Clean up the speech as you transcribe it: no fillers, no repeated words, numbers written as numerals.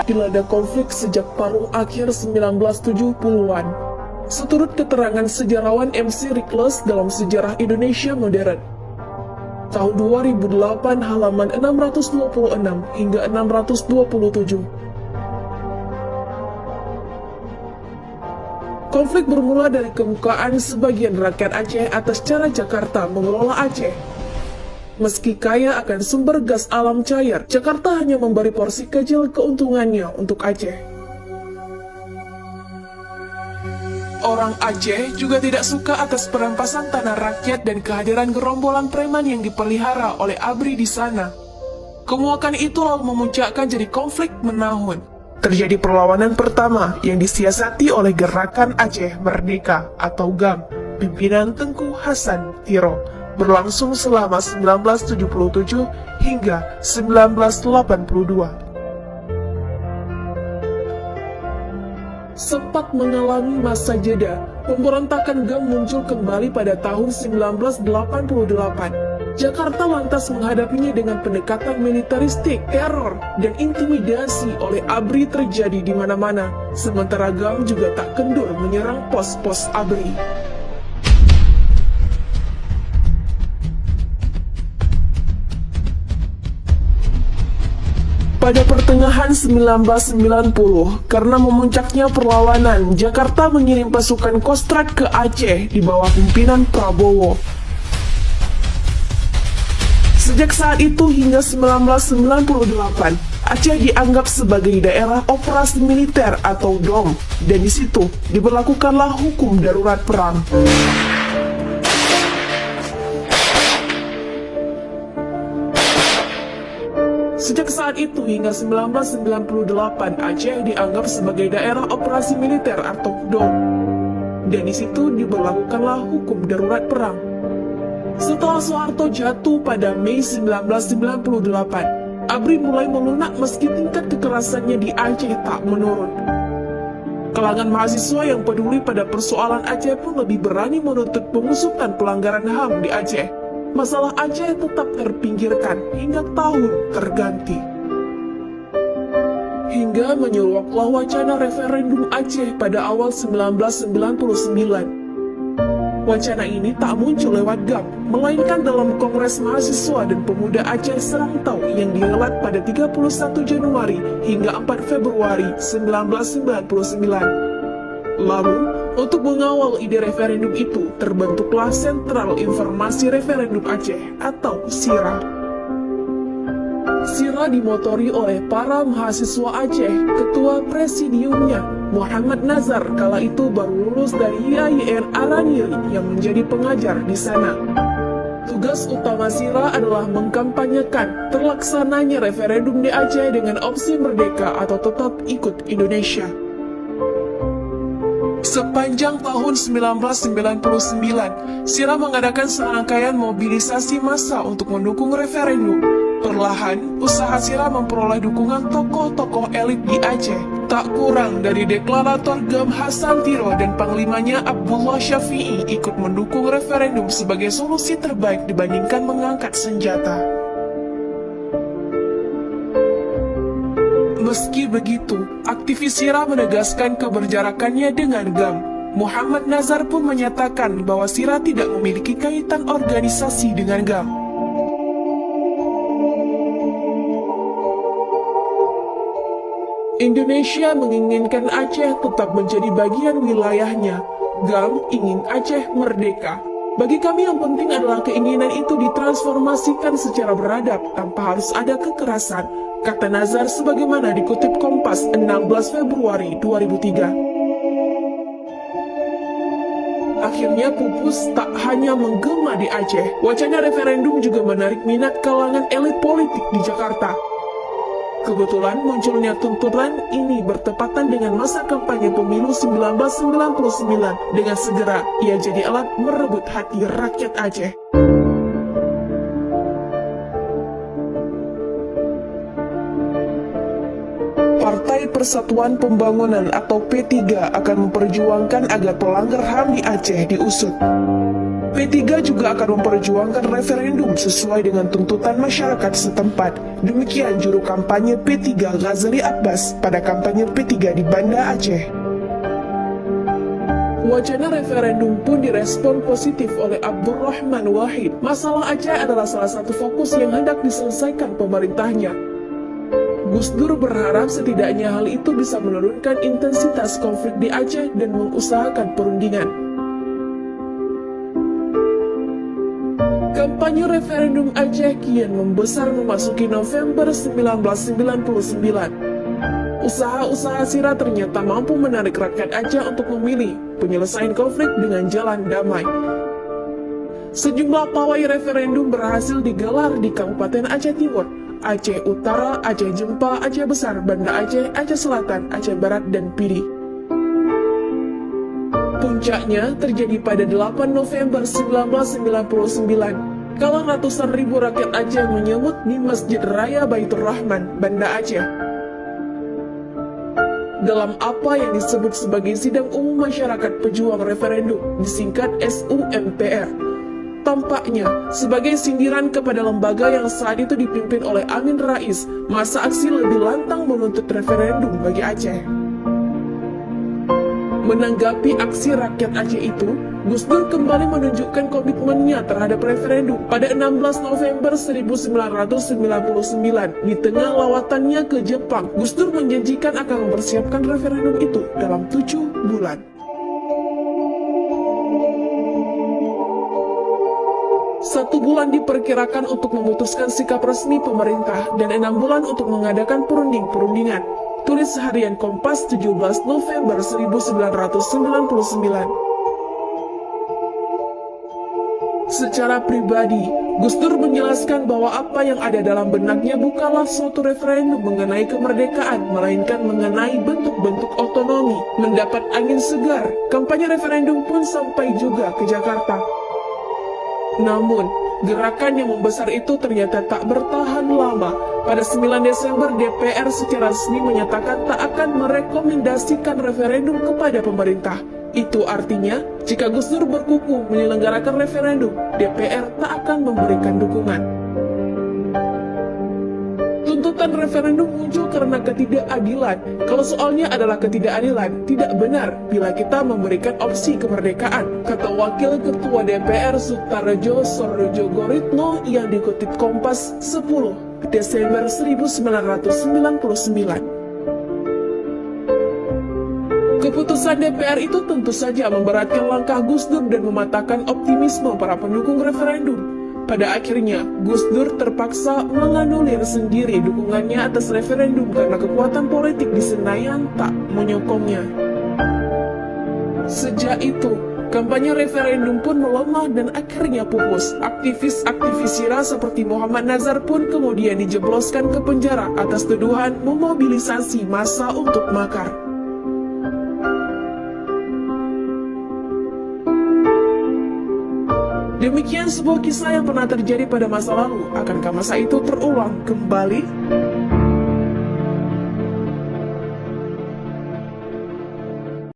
dilanda konflik sejak paruh akhir 1970-an. Seturut keterangan sejarawan MC Rikles dalam Sejarah Indonesia Modern, tahun 2008 halaman 626 hingga 627. Konflik bermula dari kemukaan sebagian rakyat Aceh atas cara Jakarta mengelola Aceh. Meski kaya akan sumber gas alam cair, Jakarta hanya memberi porsi kecil keuntungannya untuk Aceh. Orang Aceh juga tidak suka atas perampasan tanah rakyat dan kehadiran gerombolan preman yang dipelihara oleh ABRI di sana. Kemuakan itu lalu memuncakkan jadi konflik menahun. Terjadi perlawanan pertama yang disiasati oleh Gerakan Aceh Merdeka atau GAM, pimpinan Tengku Hasan Tiro, berlangsung selama 1977 hingga 1982. Sempat mengalami masa jeda, pemberontakan GAM muncul kembali pada tahun 1988. Jakarta lantas menghadapinya dengan pendekatan militeristik, teror, dan intimidasi oleh ABRI terjadi di mana-mana, sementara GAM juga tak kendur menyerang pos-pos ABRI. Pada pertengahan 1990, karena memuncaknya perlawanan, Jakarta mengirim pasukan Kostrad ke Aceh di bawah pimpinan Prabowo. Sejak saat itu hingga 1998, Aceh dianggap sebagai daerah operasi militer atau DOM, dan di situ diberlakukanlah hukum darurat perang. Sejak saat itu hingga 1998, Aceh dianggap sebagai daerah operasi militer atau DOM, dan di situ diberlakukanlah hukum darurat perang. Setelah Soeharto jatuh pada Mei 1998, ABRI mulai melunak meski tingkat kekerasannya di Aceh tak menurun. Kalangan mahasiswa yang peduli pada persoalan Aceh pun lebih berani menuntut pengusutan pelanggaran HAM di Aceh. Masalah Aceh tetap terpinggirkan hingga tahun terganti. Hingga menyeruaklah wacana referendum Aceh pada awal 1999. Wacana ini tak muncul lewat GAM, melainkan dalam Kongres Mahasiswa dan Pemuda Aceh Serantau yang dihelat pada 31 Januari hingga 4 Februari 1999. Lalu, untuk mengawal ide referendum itu, terbentuklah Sentral Informasi Referendum Aceh atau SIRA. SIRA dimotori oleh para mahasiswa Aceh, ketua presidiumnya Muhammad Nazar kala itu baru lulus dari IAIN Araniri yang menjadi pengajar di sana. Tugas utama SIRA adalah mengkampanyekan terlaksananya referendum di Aceh dengan opsi merdeka atau tetap ikut Indonesia. Sepanjang tahun 1999, SIRA mengadakan serangkaian mobilisasi massa untuk mendukung referendum. Perlahan, usaha SIRA memperoleh dukungan tokoh-tokoh elit di Aceh, tak kurang dari deklarator GAM Hasan Tiro dan panglimanya Abdullah Syafi'i ikut mendukung referendum sebagai solusi terbaik dibandingkan mengangkat senjata. Meski begitu, aktivis SIRA menegaskan keberjarakannya dengan GAM. Muhammad Nazar pun menyatakan bahwa SIRA tidak memiliki kaitan organisasi dengan GAM. Indonesia menginginkan Aceh tetap menjadi bagian wilayahnya. GAM ingin Aceh merdeka. Bagi kami yang penting adalah keinginan itu ditransformasikan secara beradab tanpa harus ada kekerasan, kata Nazar sebagaimana dikutip Kompas 16 Februari 2003. Akhirnya pupus tak hanya menggema di Aceh, wacana referendum juga menarik minat kalangan elit politik di Jakarta. Kebetulan munculnya tuntutan ini bertepatan dengan masa kampanye pemilu 1999. Dengan segera, ia jadi alat merebut hati rakyat Aceh. Partai Persatuan Pembangunan atau P3 akan memperjuangkan agar pelanggar HAM di Aceh diusut. P3 juga akan memperjuangkan referendum sesuai dengan tuntutan masyarakat setempat. Demikian juru kampanye P3 Ghazali Abbas pada kampanye P3 di Banda Aceh. Wacana referendum pun direspon positif oleh Abdurrahman Wahid. Masalah Aceh adalah salah satu fokus yang hendak diselesaikan pemerintahnya. Gus Dur berharap setidaknya hal itu bisa menurunkan intensitas konflik di Aceh dan mengusahakan perundingan. Kampanye referendum Aceh kian membesar memasuki November 1999. Usaha-usaha Sira ternyata mampu menarik rakyat Aceh untuk memilih penyelesaian konflik dengan jalan damai. Sejumlah pawai referendum berhasil digelar di Kabupaten Aceh Timur, Aceh Utara, Aceh Jempa, Aceh Besar, Banda Aceh, Aceh Selatan, Aceh Barat, dan Pidi. Puncaknya terjadi pada 8 November 1999, kala ratusan ribu rakyat Aceh menyambut di Masjid Raya Baitur Rahman, Banda Aceh. Dalam apa yang disebut sebagai Sidang Umum Masyarakat Pejuang Referendum, disingkat SUMPR, tampaknya sebagai sindiran kepada lembaga yang saat itu dipimpin oleh Amin Rais, masa aksi lebih lantang menuntut referendum bagi Aceh. Menanggapi aksi rakyat Aceh itu, Gus Dur kembali menunjukkan komitmennya terhadap referendum pada 16 November 1999. Di tengah lawatannya ke Jepang, Gus Dur menjanjikan akan mempersiapkan referendum itu dalam 7 bulan. Satu bulan diperkirakan untuk memutuskan sikap resmi pemerintah dan 6 bulan untuk mengadakan perundingan. Tulis harian Kompas 17 November 1999. Secara pribadi, Gus Dur menjelaskan bahwa apa yang ada dalam benaknya bukanlah suatu referendum mengenai kemerdekaan, melainkan mengenai bentuk-bentuk otonomi. Mendapat angin segar, kampanye referendum pun sampai juga ke Jakarta. Namun, gerakan yang membesar itu ternyata tak bertahan lama. Pada 9 Desember, DPR secara resmi menyatakan tak akan merekomendasikan referendum kepada pemerintah. Itu artinya, jika Gus Dur berkukuh menyelenggarakan referendum, DPR tak akan memberikan dukungan. Tuntutan referendum muncul karena ketidakadilan. Kalau soalnya adalah ketidakadilan, tidak benar bila kita memberikan opsi kemerdekaan, kata Wakil Ketua DPR Sutarjo Sorjo Goritno yang dikutip Kompas 10 Desember 1999. Keputusan DPR itu tentu saja memberatkan langkah Gus Dur dan mematahkan optimisme para pendukung referendum. Pada akhirnya, Gus Dur terpaksa menganulir sendiri dukungannya atas referendum karena kekuatan politik di Senayan tak menyokongnya. Sejak itu, kampanye referendum pun melemah dan akhirnya pupus. Aktivis-aktivis Sira seperti Muhammad Nazar pun kemudian dijebloskan ke penjara atas tuduhan memobilisasi massa untuk makar. Demikian sebuah kisah yang pernah terjadi pada masa lalu. Akankah masa itu terulang kembali?